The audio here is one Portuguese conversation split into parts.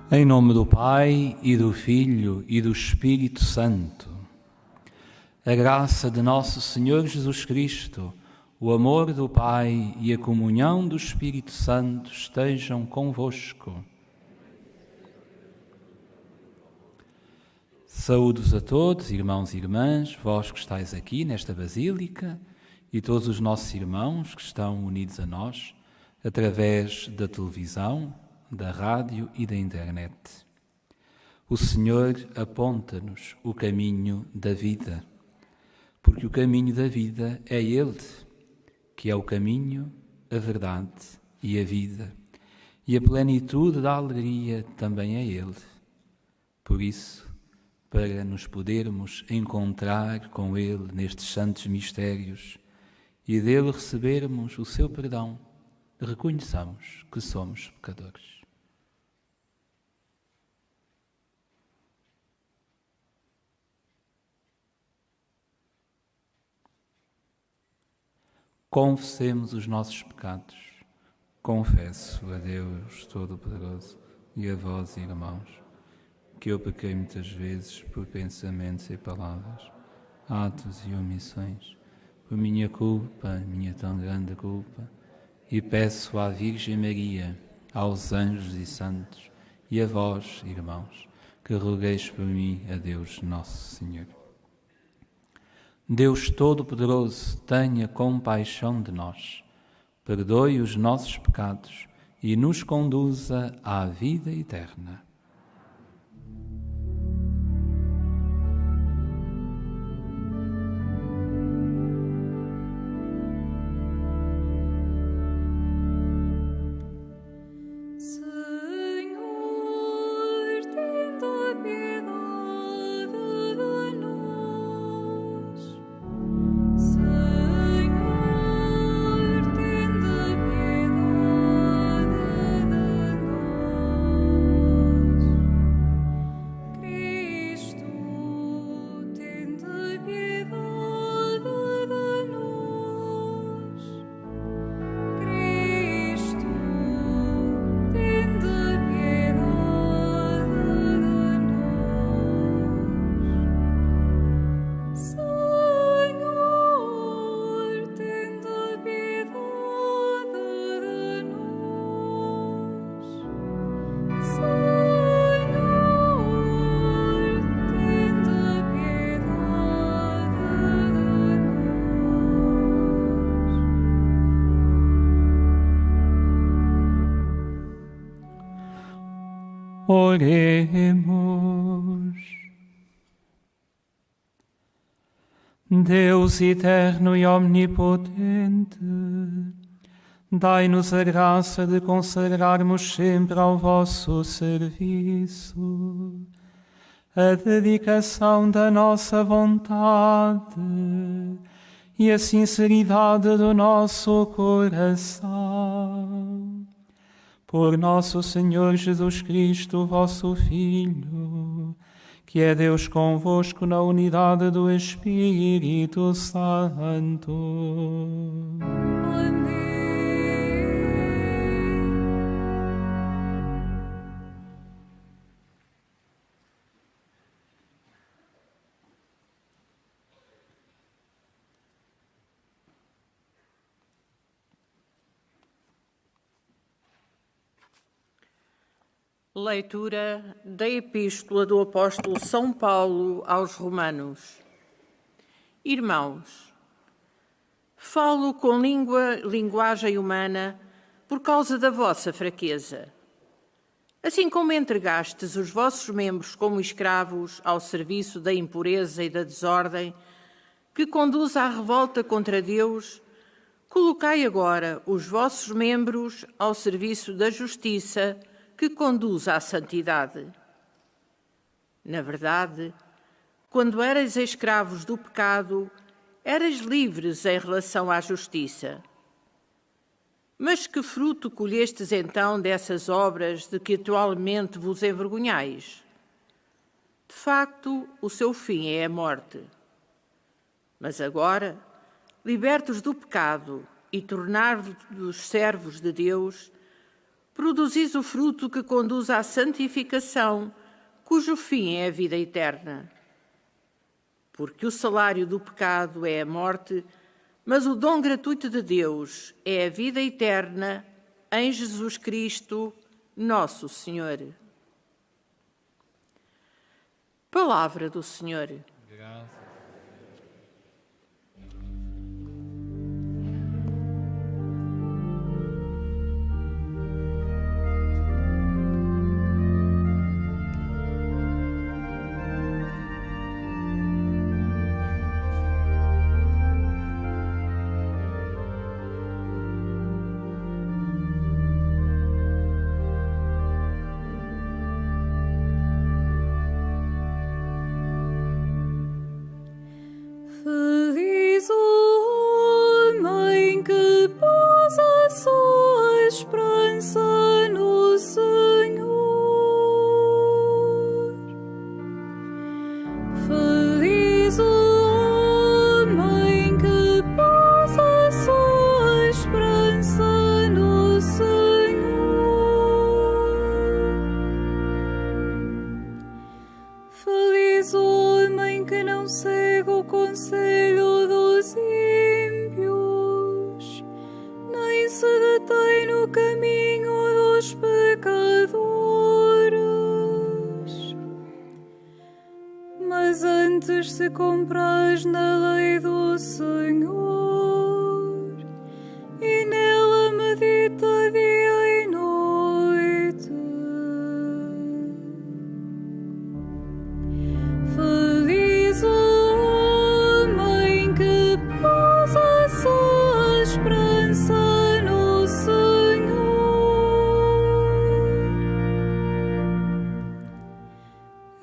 Em nome do Pai, e do Filho, e do Espírito Santo. A graça de nosso Senhor Jesus Cristo, o amor do Pai e a comunhão do Espírito Santo estejam convosco. Saúdos a todos, irmãos e irmãs, vós que estáis aqui nesta Basílica e todos os nossos irmãos que estão unidos a nós através da televisão, da rádio e da internet. O Senhor aponta-nos o caminho da vida, porque o caminho da vida é Ele, que é o caminho, a verdade e a vida, e a plenitude da alegria também é Ele. Por isso, para nos podermos encontrar com Ele nestes santos mistérios e dele recebermos o seu perdão, reconheçamos que somos pecadores. Confessemos os nossos pecados. Confesso a Deus Todo-Poderoso e a vós, irmãos, que eu pequei muitas vezes por pensamentos e palavras, atos e omissões, por minha culpa, minha tão grande culpa, e peço à Virgem Maria, aos anjos e santos, e a vós, irmãos, que rogueis por mim a Deus Nosso Senhor. Deus Todo-Poderoso, tenha compaixão de nós, perdoe os nossos pecados e nos conduza à vida eterna. Oremos. Deus eterno e omnipotente, dai-nos a graça de consagrarmos sempre ao vosso serviço a dedicação da nossa vontade e a sinceridade do nosso coração. Por nosso Senhor Jesus Cristo, vosso Filho, que é Deus convosco na unidade do Espírito Santo. Amém. Leitura da Epístola do Apóstolo São Paulo aos Romanos. Irmãos, falo com linguagem humana por causa da vossa fraqueza. Assim como entregastes os vossos membros como escravos ao serviço da impureza e da desordem, que conduz à revolta contra Deus, colocai agora os vossos membros ao serviço da justiça, que conduz à santidade. Na verdade, quando erais escravos do pecado, erais livres em relação à justiça. Mas que fruto colhestes então dessas obras de que atualmente vos envergonhais? De facto, o seu fim é a morte. Mas agora, libertos do pecado e tornar-vos servos de Deus, produzis o fruto que conduz à santificação, cujo fim é a vida eterna. Porque o salário do pecado é a morte, mas o dom gratuito de Deus é a vida eterna em Jesus Cristo, nosso Senhor. Palavra do Senhor. Graças. Feliz o homem que pôs a sua esperança no Senhor. Feliz o homem que pôs a sua esperança no Senhor. Feliz o homem que não segue o conselho dos ímpios, nem se detém no caminho dos pecadores, mas antes se compraz na lei do Senhor e nela medita dia e noite. Feliz o homem que pôs a sua esperança no Senhor.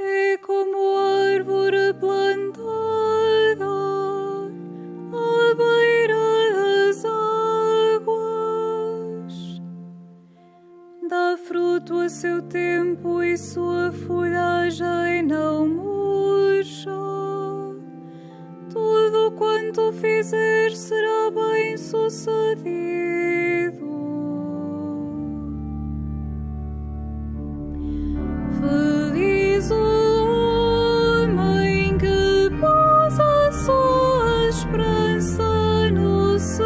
É como árvore plantada à beira das águas, dá fruto a seu tempo e sua folhagem não murcha. Tudo quanto fizer será bem sucedido. Feliz o homem que pôs a sua esperança no Senhor.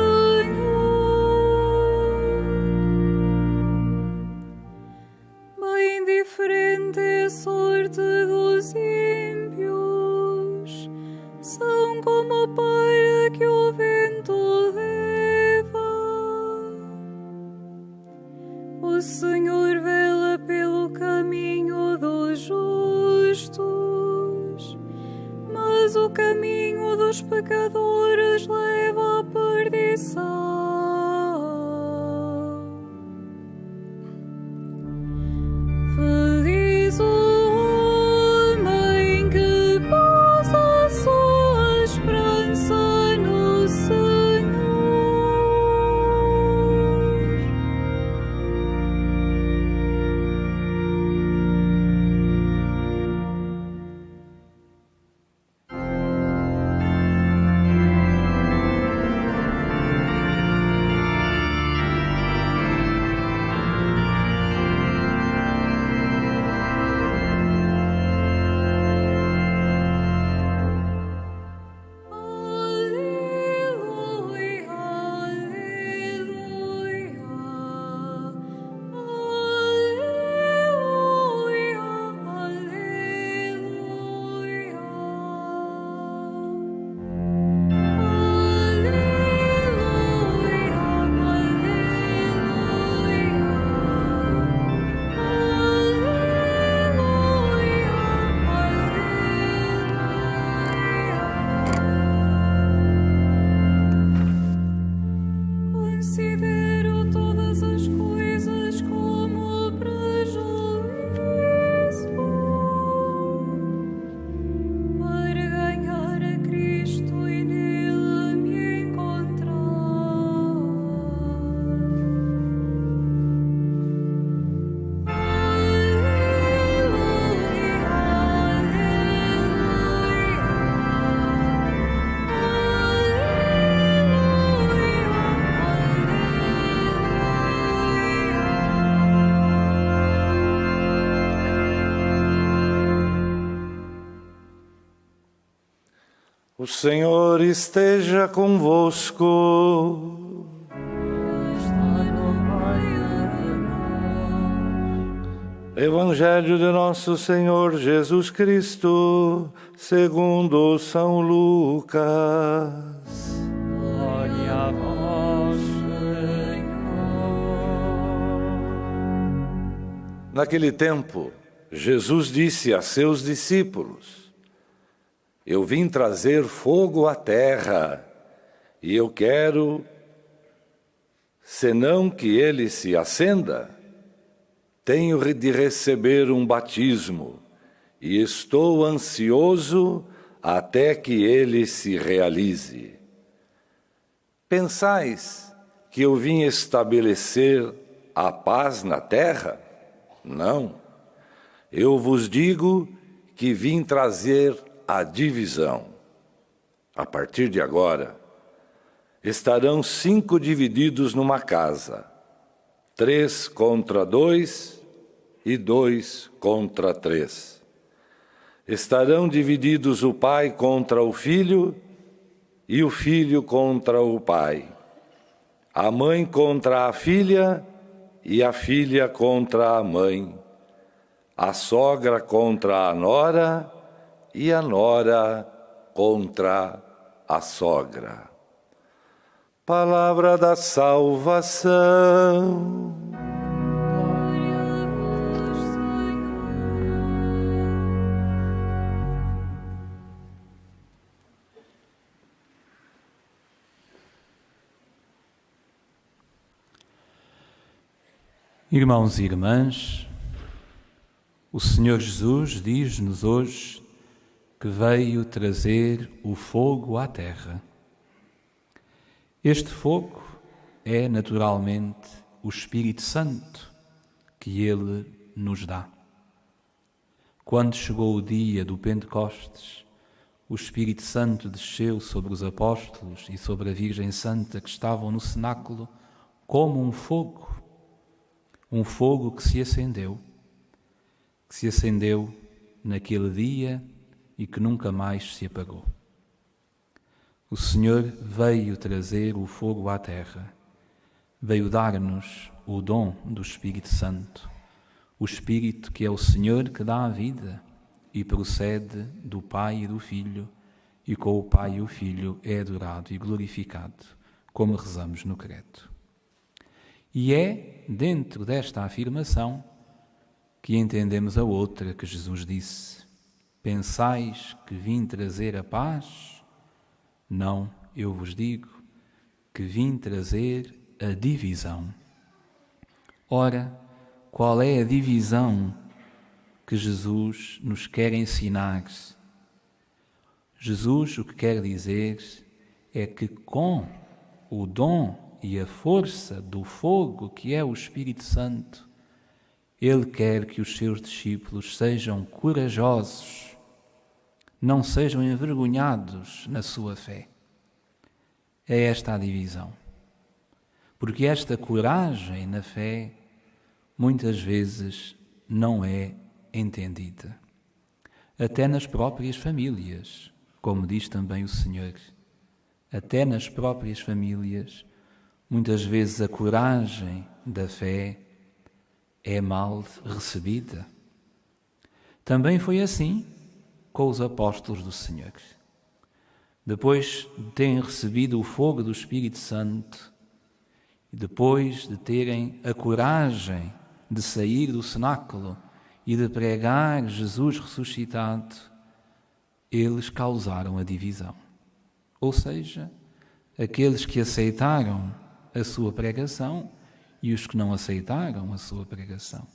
Bem diferente é a sorte dos ímpios, são como a palha que o vento leva. O Senhor vela pelo caminho dos justos, mas o caminho dos pecadores leva à perdição. Feliz o homem que pôs a sua esperança no Senhor. O Senhor esteja convosco. Evangelho de Nosso Senhor Jesus Cristo, segundo São Lucas. Glória a vós, Senhor. Naquele tempo, Jesus disse a seus discípulos: Eu vim trazer fogo à terra, e eu quero, senão que ele se acenda, tenho de receber um batismo, e estou ansioso até que ele se realize. Pensais que eu vim estabelecer a paz na terra? Não. Eu vos digo que vim trazer a divisão. A partir de agora, estarão 5 divididos numa casa, 3 contra 2 e 2 contra 3. Estarão divididos o pai contra o filho e o filho contra o pai, a mãe contra a filha e a filha contra a mãe, a sogra contra a nora e a nora contra a sogra. Palavra da salvação. Irmãos e irmãs, o Senhor Jesus diz-nos hoje que veio trazer o fogo à terra. Este fogo é naturalmente o Espírito Santo que Ele nos dá. Quando chegou o dia do Pentecostes, o Espírito Santo desceu sobre os apóstolos e sobre a Virgem Santa que estavam no cenáculo como um fogo que se acendeu naquele dia e que nunca mais se apagou. O Senhor veio trazer o fogo à terra, veio dar-nos o dom do Espírito Santo, o Espírito que é o Senhor que dá a vida e procede do Pai e do Filho, e com o Pai e o Filho é adorado e glorificado, como rezamos no credo. E é dentro desta afirmação que entendemos a outra que Jesus disse: Pensais que vim trazer a paz? Não, eu vos digo que vim trazer a divisão. Ora, qual é a divisão que Jesus nos quer ensinar? Jesus o que quer dizer é que com o dom e a força do fogo que é o Espírito Santo, Ele quer que os seus discípulos sejam corajosos, não sejam envergonhados na sua fé. É esta a divisão. Porque esta coragem na fé muitas vezes não é entendida. Até nas próprias famílias, como diz também o Senhor. Até nas próprias famílias, muitas vezes a coragem da fé é mal recebida. Também foi assim com os apóstolos do Senhor. Depois de terem recebido o fogo do Espírito Santo, e depois de terem a coragem de sair do cenáculo e de pregar Jesus ressuscitado, eles causaram a divisão. Ou seja, aqueles que aceitaram a sua pregação e os que não aceitaram a sua pregação.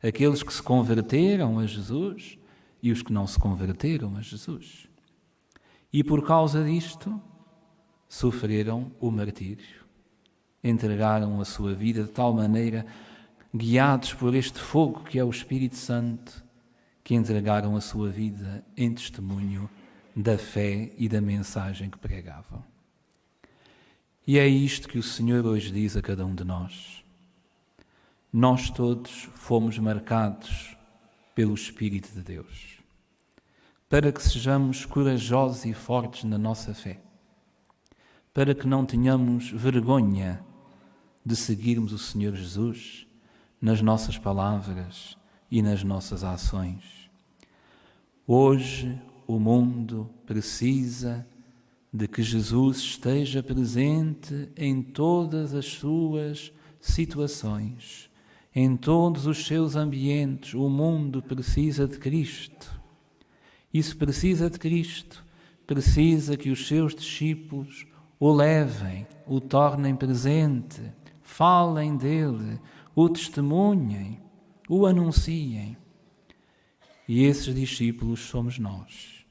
Aqueles que se converteram a Jesus e os que não se converteram a Jesus. E por causa disto, sofreram o martírio. Entregaram a sua vida de tal maneira, guiados por este fogo que é o Espírito Santo, que entregaram a sua vida em testemunho da fé e da mensagem que pregavam. E é isto que o Senhor hoje diz a cada um de nós. Nós todos fomos marcados pelo Espírito de Deus. para que sejamos corajosos e fortes na nossa fé, para que não tenhamos vergonha de seguirmos o Senhor Jesus nas nossas palavras e nas nossas ações. Hoje o mundo precisa de que Jesus esteja presente em todas as suas situações, em todos os seus ambientes. O mundo precisa de Cristo. Isso precisa de Cristo, precisa que os seus discípulos o levem, o tornem presente, falem dele, o testemunhem, o anunciem. E esses discípulos somos nós.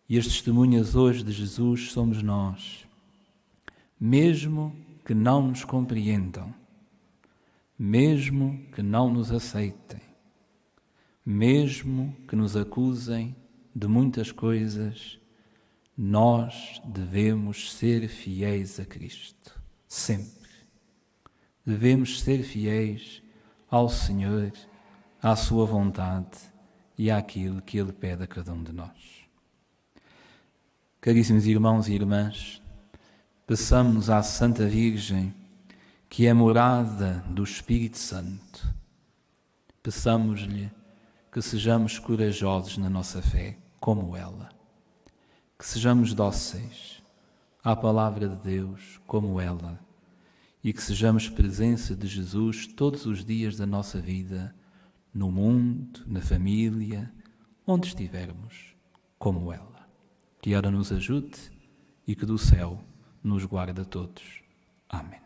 E as testemunhas hoje de Jesus somos nós. Mesmo que não nos compreendam, mesmo que não nos aceitem, mesmo que nos acusem de muitas coisas, nós devemos ser fiéis a Cristo, sempre. Devemos ser fiéis ao Senhor, à sua vontade e àquilo que Ele pede a cada um de nós. Caríssimos irmãos e irmãs, peçamos à Santa Virgem, que é morada do Espírito Santo, peçamos-lhe que sejamos corajosos na nossa fé, como ela, que sejamos dóceis à palavra de Deus, como ela, e que sejamos presença de Jesus todos os dias da nossa vida, no mundo, na família, onde estivermos, como ela. Que ela nos ajude e que do céu nos guarde a todos. Amém.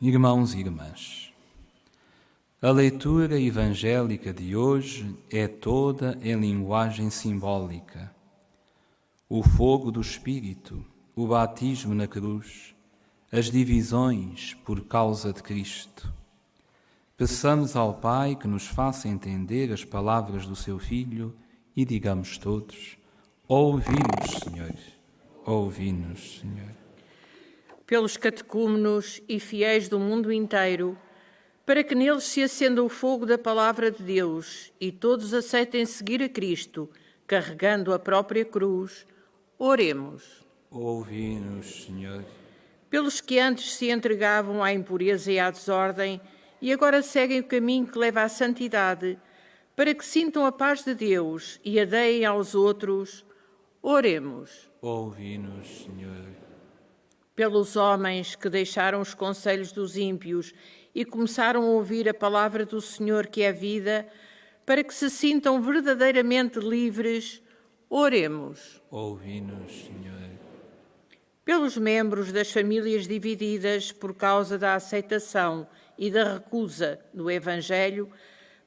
Irmãos e irmãs, a leitura evangélica de hoje é toda em linguagem simbólica. O fogo do Espírito, o batismo na cruz, as divisões por causa de Cristo. Peçamos ao Pai que nos faça entender as palavras do seu Filho e digamos todos: ouvi-nos, Senhor, ouvi-nos, Senhor. Pelos catecúmenos e fiéis do mundo inteiro, para que neles se acenda o fogo da palavra de Deus e todos aceitem seguir a Cristo, carregando a própria cruz, oremos. Ouvi-nos, Senhor. Pelos que antes se entregavam à impureza e à desordem e agora seguem o caminho que leva à santidade, para que sintam a paz de Deus e a deem aos outros, oremos. Ouvi-nos, Senhor. Pelos homens que deixaram os conselhos dos ímpios e começaram a ouvir a palavra do Senhor, que é vida, para que se sintam verdadeiramente livres, oremos. Ouvi-nos, Senhor. Pelos membros das famílias divididas por causa da aceitação e da recusa do Evangelho,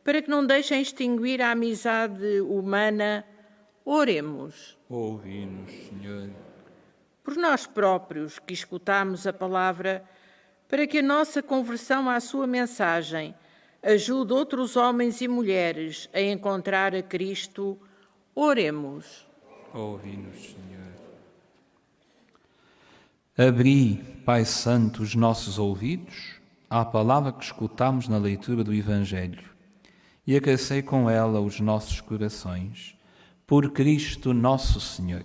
para que não deixem extinguir a amizade humana, oremos. Ouvi-nos, Senhor. Por nós próprios que escutamos a palavra, para que a nossa conversão à sua mensagem ajude outros homens e mulheres a encontrar a Cristo, oremos. Ouvi-nos, Senhor. Abri, Pai Santo, os nossos ouvidos à palavra que escutamos na leitura do Evangelho e aquecei com ela os nossos corações. Por Cristo nosso Senhor.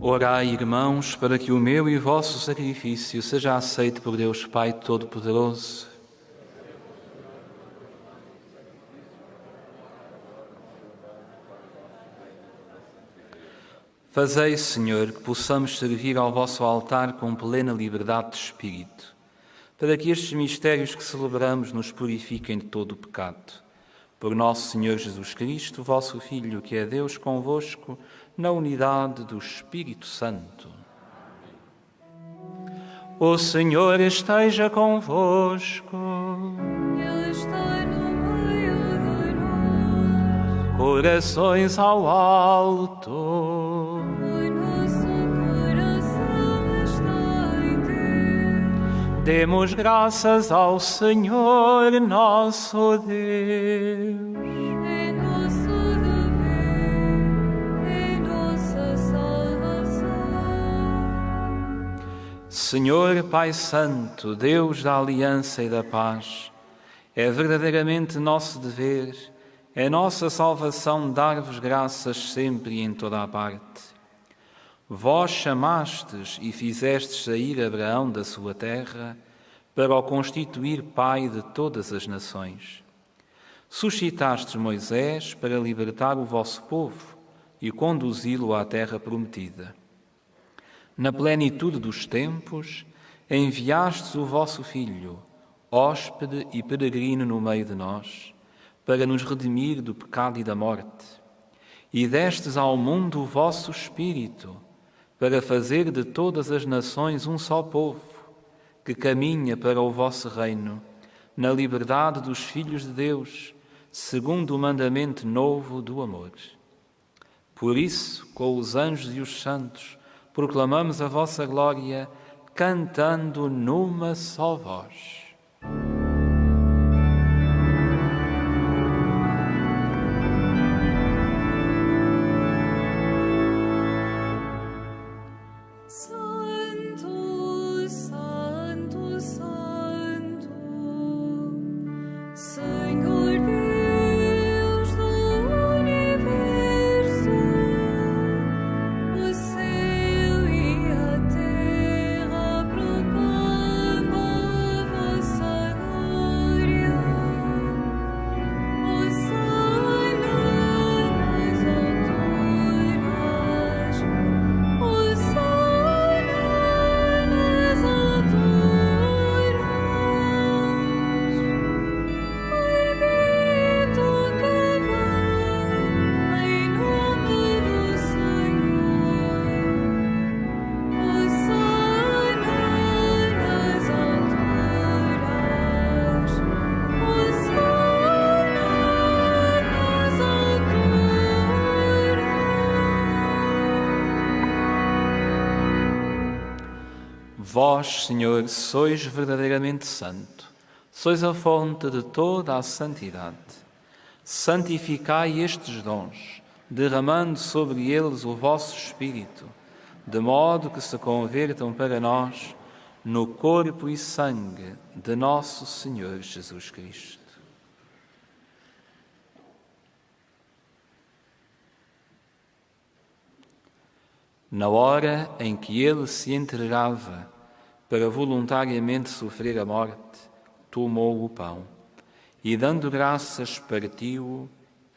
Orai, irmãos, para que o meu e o vosso sacrifício seja aceito por Deus Pai Todo-Poderoso. Fazei, Senhor, que possamos servir ao vosso altar com plena liberdade de espírito, para que estes mistérios que celebramos nos purifiquem de todo o pecado. Por nosso Senhor Jesus Cristo, vosso Filho, que é Deus convosco, na unidade do Espírito Santo. O Senhor esteja convosco. Ele está no meio de nós. Corações ao alto. O nosso coração está em Deus. Demos graças ao Senhor nosso Deus. É nosso dever, é nossa salvação. Senhor Pai Santo, Deus da aliança e da paz, é verdadeiramente nosso dever, é nossa salvação dar-vos graças sempre e em toda a parte. Vós chamastes e fizestes sair Abraão da sua terra para o constituir pai de todas as nações. Suscitastes Moisés para libertar o vosso povo e conduzi-lo à terra prometida. Na plenitude dos tempos, enviastes o vosso Filho, hóspede e peregrino no meio de nós, para nos redimir do pecado e da morte. E destes ao mundo o vosso Espírito, para fazer de todas as nações um só povo, que caminha para o vosso reino, na liberdade dos filhos de Deus, segundo o mandamento novo do amor. Por isso, com os anjos e os santos, proclamamos a vossa glória, cantando numa só voz. Santo, Santo, Santo, Senhor Deus do universo, o céu e a terra proclamam a vossa glória. Hosana nas alturas, Hosana nas alturas. Bendito que vem em nome do Senhor. Hosana nas alturas. Hosana nas alturas. Vós, Senhor, sois verdadeiramente santo, sois a fonte de toda a santidade. Santificai estes dons, derramando sobre eles o vosso Espírito, de modo que se convertam para nós no corpo e sangue de nosso Senhor Jesus Cristo. Na hora em que ele se entregava para voluntariamente sofrer a morte, tomou o pão e, dando graças, partiu-o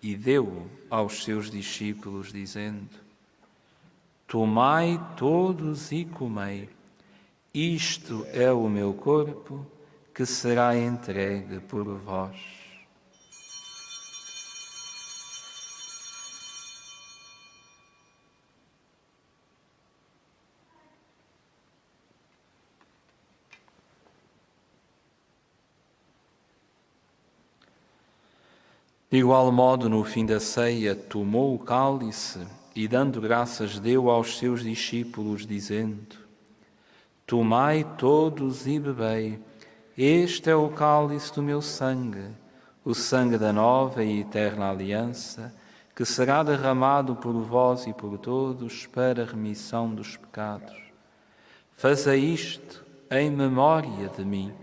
e deu-o aos seus discípulos, dizendo: Tomai todos e comei, isto é o meu corpo que será entregue por vós. De igual modo, no fim da ceia, tomou o cálice e, dando graças, deu aos seus discípulos, dizendo: Tomai todos e bebei, este é o cálice do meu sangue, o sangue da nova e eterna aliança, que será derramado por vós e por todos para a remissão dos pecados. Fazei isto em memória de mim.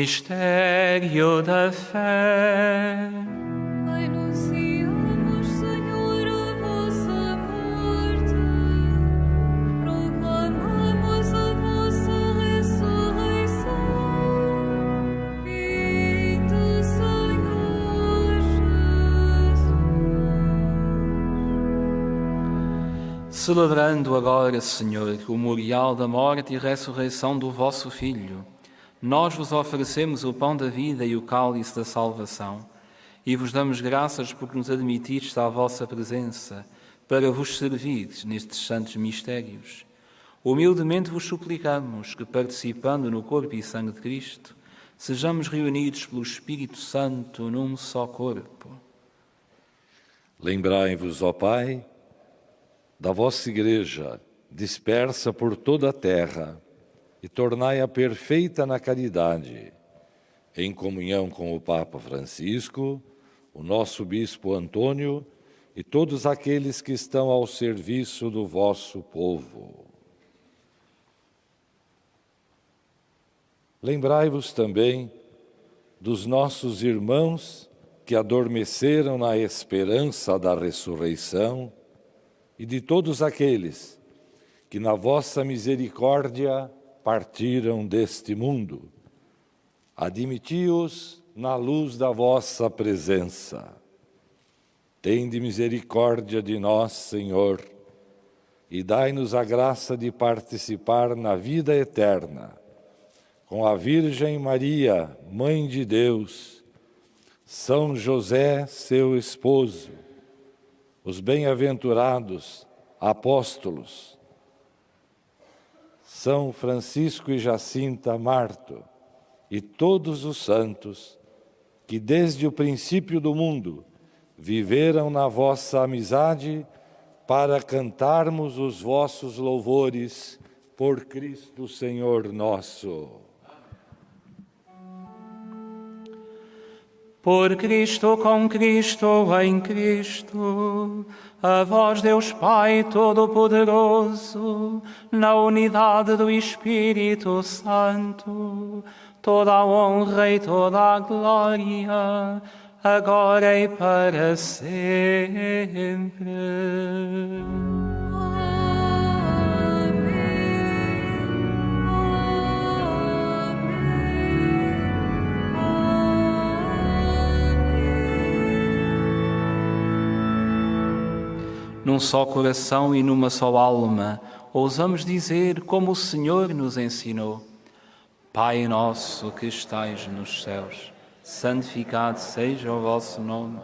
Mistério da fé. Anunciamos, Senhor, a vossa morte, proclamamos a vossa ressurreição. Vinde, Senhor Jesus. Celebrando agora, Senhor, o memorial da morte e ressurreição do vosso Filho, nós vos oferecemos o pão da vida e o cálice da salvação, e vos damos graças porque nos admitistes à vossa presença para vos servir nestes santos mistérios. Humildemente vos suplicamos que, participando no corpo e sangue de Cristo, sejamos reunidos pelo Espírito Santo num só corpo. Lembrai-vos, ó Pai, da vossa Igreja, dispersa por toda a terra, e tornai-a perfeita na caridade, em comunhão com o Papa Francisco, o nosso Bispo Antônio e todos aqueles que estão ao serviço do vosso povo. Lembrai-vos também dos nossos irmãos que adormeceram na esperança da ressurreição e de todos aqueles que, na vossa misericórdia, partiram deste mundo. Admiti-os na luz da vossa presença. Tende misericórdia de nós, Senhor, e dai-nos a graça de participar na vida eterna, com a Virgem Maria, Mãe de Deus, São José, seu esposo, os bem-aventurados apóstolos, São Francisco e Jacinta Marto, e todos os santos que desde o princípio do mundo viveram na vossa amizade para cantarmos os vossos louvores por Cristo Senhor nosso. Por Cristo, com Cristo, em Cristo, a vós, Deus Pai Todo-Poderoso, na unidade do Espírito Santo, toda a honra e toda a glória, agora e para sempre. Num só coração e numa só alma, ousamos dizer como o Senhor nos ensinou: Pai nosso que estais nos céus, santificado seja o vosso nome.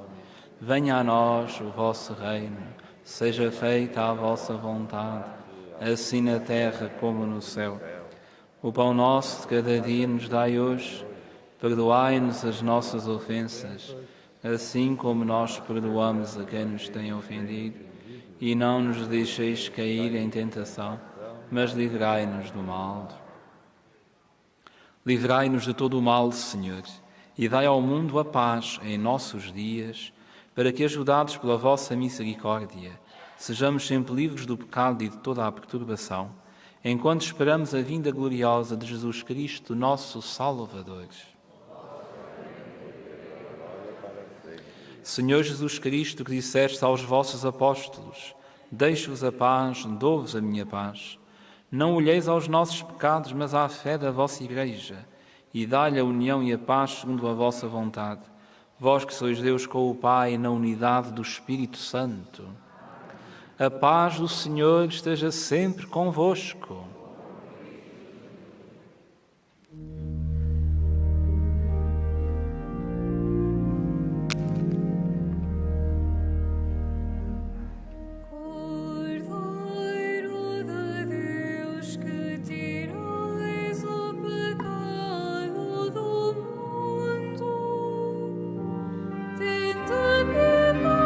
Venha a nós o vosso reino, seja feita a vossa vontade, assim na terra como no céu. O pão nosso de cada dia nos dai hoje, perdoai-nos as nossas ofensas, assim como nós perdoamos a quem nos tem ofendido. E não nos deixeis cair em tentação, mas livrai-nos do mal. Livrai-nos de todo o mal, Senhor, e dai ao mundo a paz em nossos dias, para que, ajudados pela vossa misericórdia, sejamos sempre livres do pecado e de toda a perturbação, enquanto esperamos a vinda gloriosa de Jesus Cristo, nosso Salvador. Senhor Jesus Cristo, que disseste aos vossos apóstolos: deixo-vos a paz, dou-vos a minha paz. Não olheis aos nossos pecados, mas à fé da vossa Igreja, e dai-lhe a união e a paz segundo a vossa vontade. Vós que sois Deus com o Pai, na unidade do Espírito Santo. A paz do Senhor esteja sempre convosco. Tenta piedade.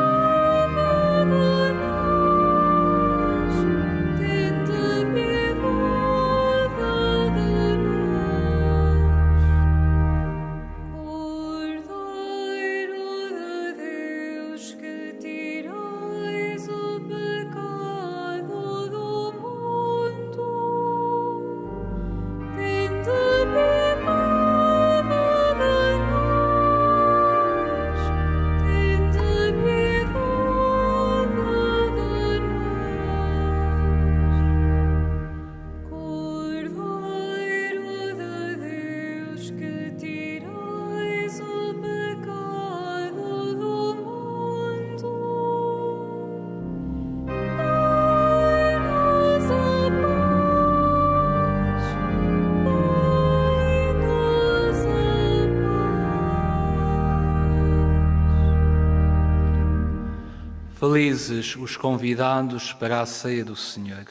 Felizes os convidados para a ceia do Senhor.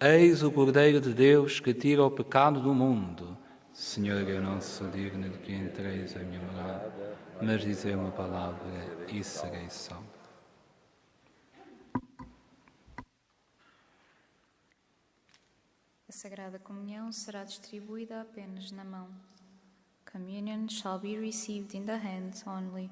Eis o Cordeiro de Deus que tira o pecado do mundo. Senhor, eu não sou digno de que entreis a minha morada, mas dizei uma palavra e serei salvo. A Sagrada Comunhão será distribuída apenas na mão. Communion shall be received in the hand only.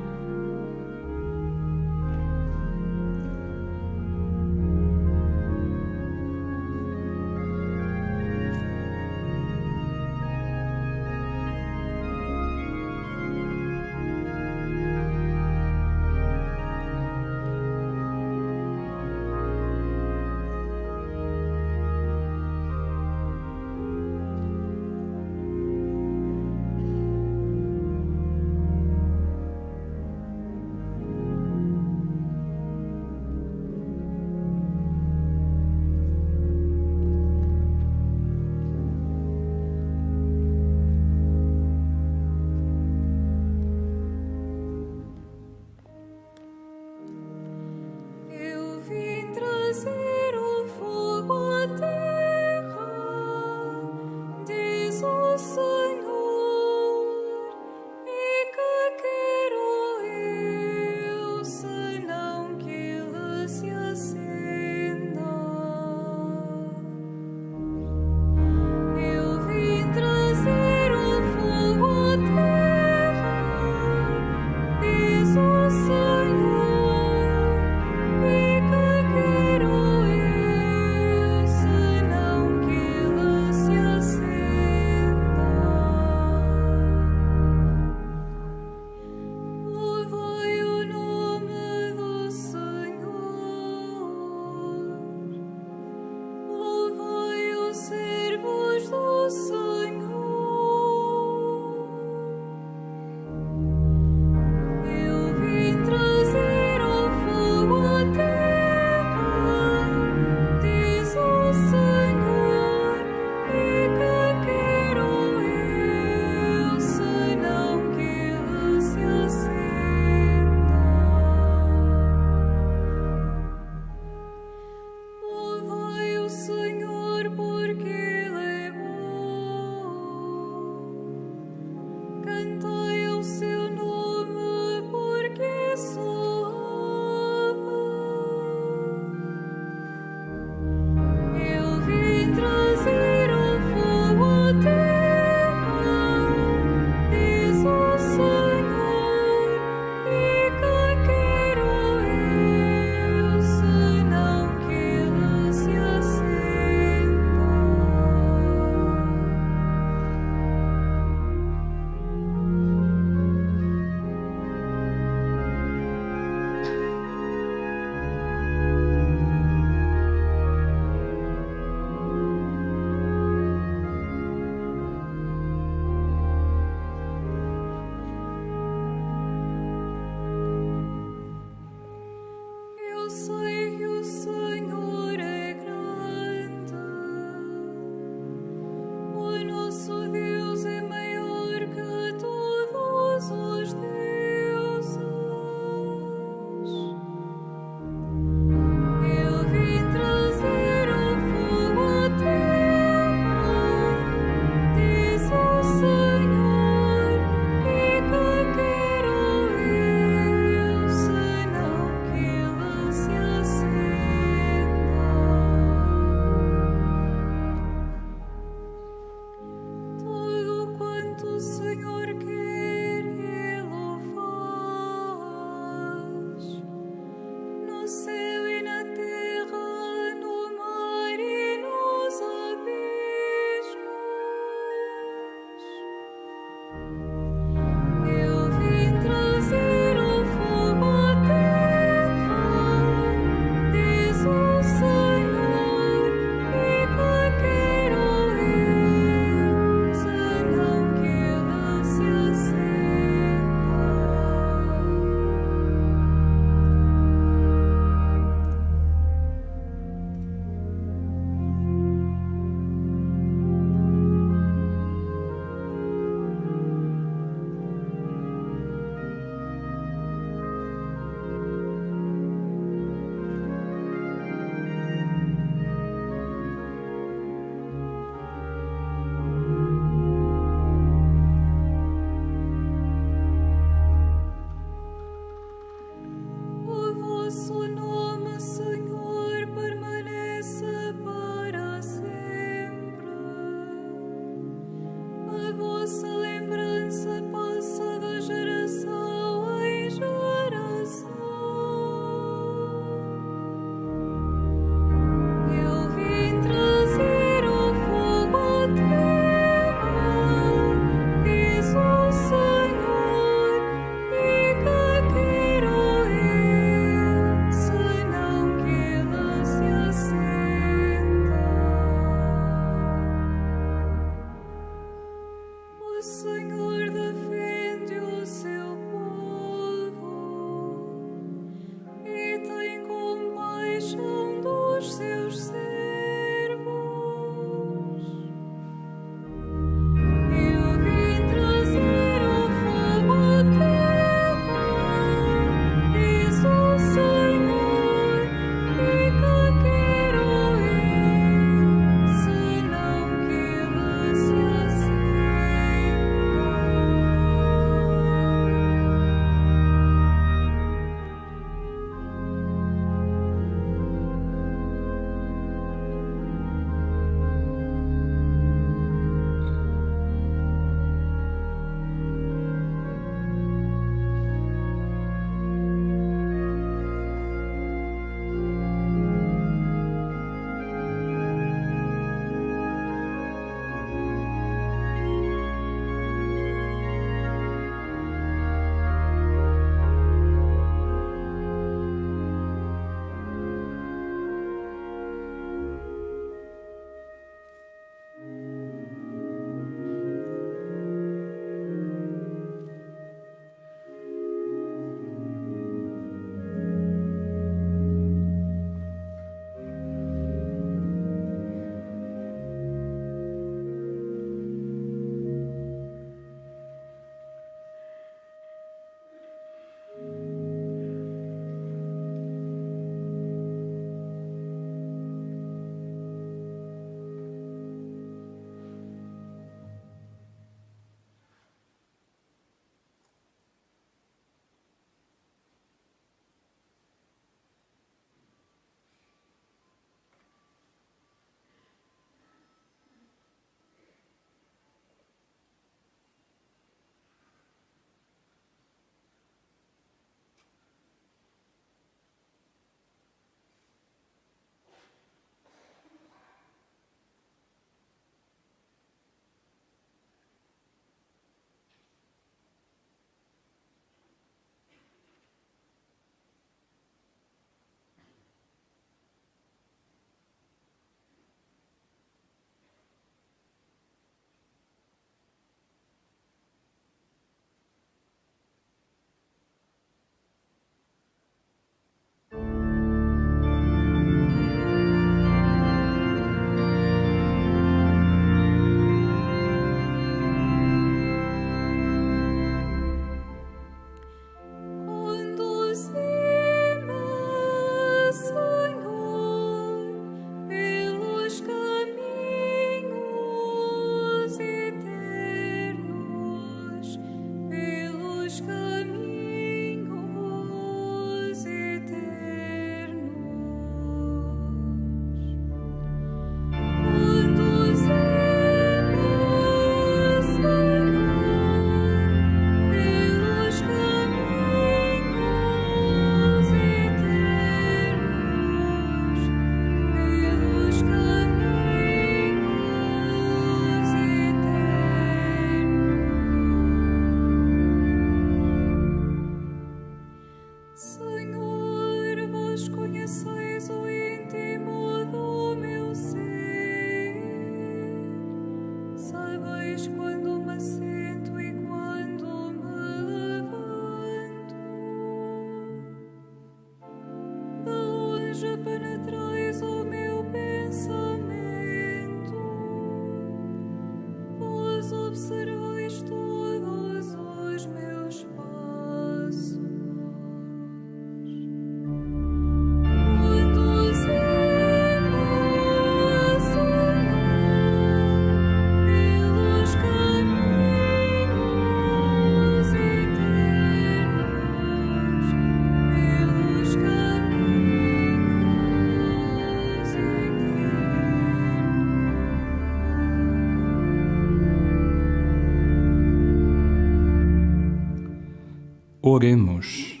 Oremos.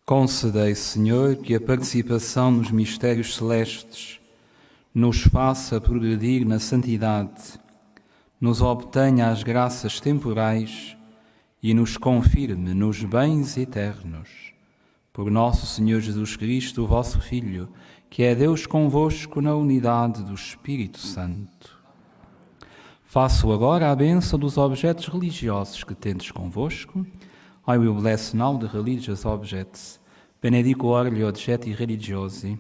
Concedei, Senhor, que a participação nos mistérios celestes nos faça progredir na santidade, nos obtenha as graças temporais e nos confirme nos bens eternos. Por nosso Senhor Jesus Cristo, o vosso Filho, que é Deus convosco na unidade do Espírito Santo. Faço agora a bênção dos objetos religiosos que tendes convosco. I will bless now the religious objects. Benedico ora gli oggetti religiosi.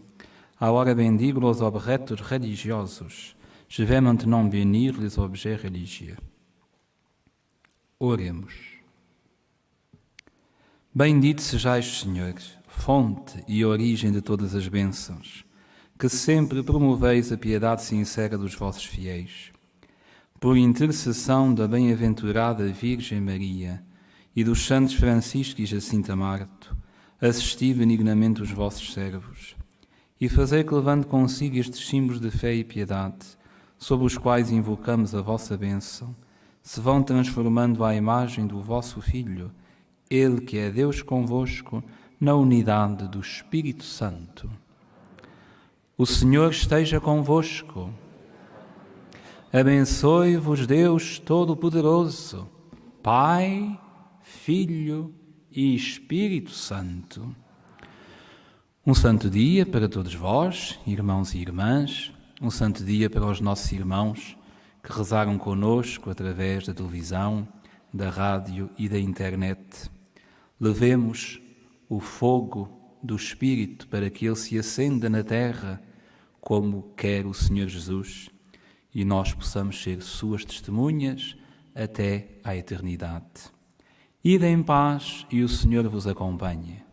Agora bendigo os objetos religiosos. Je vais maintenant bénir les objets religieux. Oremos. Bendito sejais, Senhor, fonte e origem de todas as bênçãos, que sempre promoveis a piedade sincera dos vossos fiéis. Por intercessão da bem-aventurada Virgem Maria e dos santos Francisco e Jacinta Marto, assisti benignamente os vossos servos e fazei que, levando consigo estes símbolos de fé e piedade, sob os quais invocamos a vossa bênção, se vão transformando à imagem do vosso Filho, Ele que é Deus convosco, na unidade do Espírito Santo. O Senhor esteja convosco. Abençoe-vos Deus Todo-Poderoso, Pai, Filho e Espírito Santo. Um santo dia para todos vós, irmãos e irmãs, um santo dia para os nossos irmãos que rezaram conosco através da televisão, da rádio e da internet. Levemos o fogo do Espírito para que ele se acenda na terra, como quer o Senhor Jesus, e nós possamos ser suas testemunhas até à eternidade. Ide em paz e o Senhor vos acompanhe.